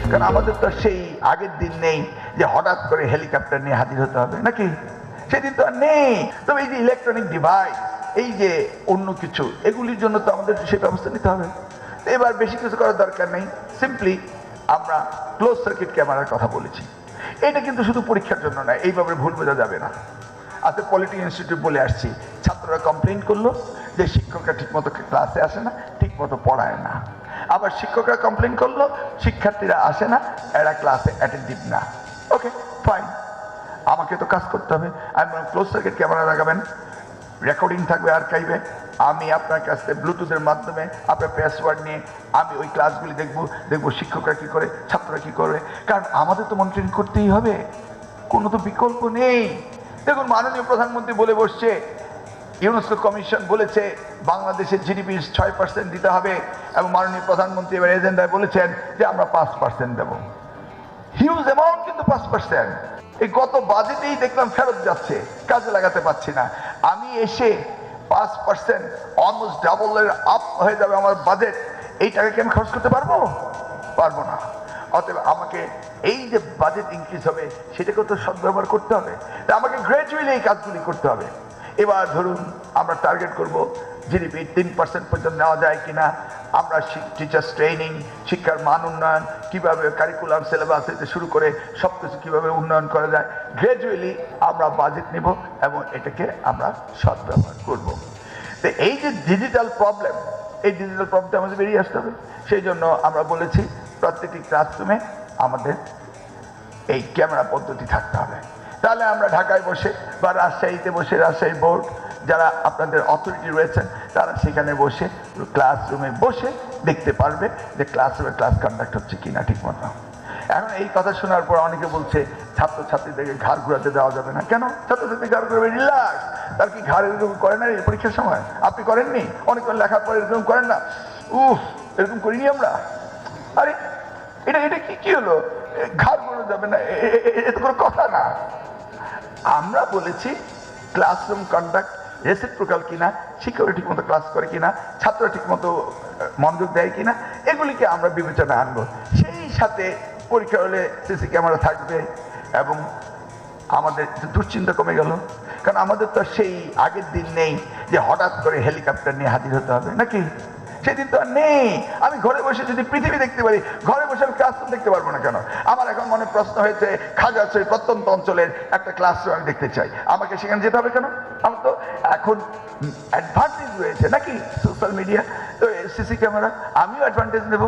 কারণ আমাদের তো সেই আগের দিন নেই যে হঠাৎ করে হেলিকপ্টার নিয়ে হাজির হতে হবে, নাকি? সেদিন তো আর নেই। তবে এই যে ইলেকট্রনিক ডিভাইস, এই যে অন্য কিছু, এগুলির জন্য তো আমাদের সেই ব্যবস্থা নিতে হবে। এবার বেশি কিছু করার দরকার নেই, সিম্পলি আমরা ক্লোজ সার্কিট ক্যামেরার কথা বলেছি। এটা কিন্তু শুধু পরীক্ষার জন্য নয়, এইভাবে ভুল বোঝা যাবে না। আজকে পলিটি ইনস্টিটিউট বলে আসছি, ছাত্ররা কমপ্লেন করলো যে শিক্ষকরা ঠিকমতো ক্লাসে আসে না, ঠিকমতো পড়ায় না। আবার শিক্ষকরা কমপ্লেন করলো শিক্ষার্থীরা আসে না, এরা ক্লাসে অ্যাটেন্টিভ না। ওকে, ফাইন, আমাকে তো কাজ করতে হবে। আমি ক্লোজ সার্কিট ক্যামেরা লাগাবেন, রেকর্ডিং থাকবে আর্কাইভে। আমি আপনার কাছে ব্লুটুথের মাধ্যমে আপনার পাসওয়ার্ড নিয়ে আমি ওই ক্লাসগুলি দেখবো শিক্ষকরা কি করে, ছাত্ররা কি করে। কারণ আমাদের তো মনিটরিং করতেই হবে, কোনো তো বিকল্প নেই। দেখুন, মাননীয় প্রধানমন্ত্রী বলে বসছে, ইউনেস্কো কমিশন বলেছে বাংলাদেশের জিডিপির 6% দিতে হবে, এবং মাননীয় প্রধানমন্ত্রী এবার এজেন্ডায় বলেছেন যে আমরা 5% দেব। হিউজ অ্যামাউন্ট, কিন্তু 5%। এই গত বাজেটেই দেখলাম ফেরত যাচ্ছে, কাজে লাগাতে পারছি না। আমি এসে 5% অলমোস্ট ডাবলের আপ হয়ে যাবে আমার বাজেট, এই টাকাকে আমি খরচ করতে পারবো না। অতএব আমাকে এই যে বাজেট ইনক্রিজ হবে সেটাকে তো সদ্ব্যবহার করতে হবে, তাই আমাকে গ্র্যাজুয়ালি এই কাজগুলি করতে হবে। এবার ধরুন আমরা টার্গেট করব জিডিপি 3% পর্যন্ত নেওয়া যায় কিনা, আমরা টিচার্স ট্রেনিং, শিক্ষার মান উন্নয়ন, কীভাবে কারিকুলাম সিলেবাস থেকে শুরু করে সব কিছু কীভাবে উন্নয়ন করা যায়, গ্র্যাজুয়ালি আমরা বাজেট নেব এবং এটাকে আমরা সদ্ব্যবহার করব। তো এই যে ডিজিটাল প্রবলেম, এই ডিজিটাল প্রবলেমটা আমাদের বেরিয়ে আসতে হবে। সেই জন্য আমরা বলেছি প্রত্যেকটি ক্লাসরুমে আমাদের এই ক্যামেরা পদ্ধতি থাকতে হবে। তাহলে আমরা ঢাকায় বসে বা রাজশাহীতে বসে, রাজশাহী বোর্ড যারা আপনাদের অথরিটি রয়েছেন তারা সেখানে বসে ক্লাসরুমে বসে দেখতে পারবে যে ক্লাসরুমে ক্লাস কন্ডাক্ট হচ্ছে কিনা ঠিক মতো। এখন এই কথা শোনার পর অনেকে বলছে ছাত্রছাত্রীদেরকে ঘাড় ঘুরাতে দেওয়া যাবে না। কেন? ছাত্রছাত্রী ঘাড় ঘুরাবে, রিল্যাক্স। তার কি ঘাড় এরকম করে না এই পরীক্ষার সময়? আপনি করেননি? অনেকক্ষণ লেখার পর এরকম করেন না? এরকম করিনি আমরা। আরে এটা কি হলো? ঘাড় ঘুরানো যাবে না, এটা কোনো কথা না। আমরা বলেছি ক্লাসরুম কন্ডাক্ট রেসিপ্রোকাল কিনা, শিক্ষকরা ঠিক মতো ক্লাস করে কিনা, ছাত্ররা ঠিক মতো মনোযোগ দেয় কিনা, এগুলিকে আমরা বিবেচনা আনবো। সেই সাথে পরীক্ষা হলে সিসি ক্যামেরা থাকবে এবং আমাদের দুশ্চিন্তা কমে গেল। কারণ আমাদের তো সেই আগের দিন নেই যে হঠাৎ করে হেলিকপ্টার নিয়ে হাজির হতে হবে, নাকি? সেদিন তো আর নেই। আমি ঘরে বসে যদি পৃথিবী দেখতে পারি, ঘরে বসে আমি ক্লাসরুম দেখতে পারবো না কেন? আমার এখন মনে প্রশ্ন হয়েছে, খাগড়াছড়ি প্রত্যন্ত অঞ্চলের একটা ক্লাসরুম আমি দেখতে চাই, আমাকে সেখানে যেতে হবে কেন? আমার তো এখন অ্যাডভান্টেজ রয়েছে, নাকি? সোশ্যাল মিডিয়া, তো সিসি ক্যামেরা, আমিও অ্যাডভান্টেজ নেব।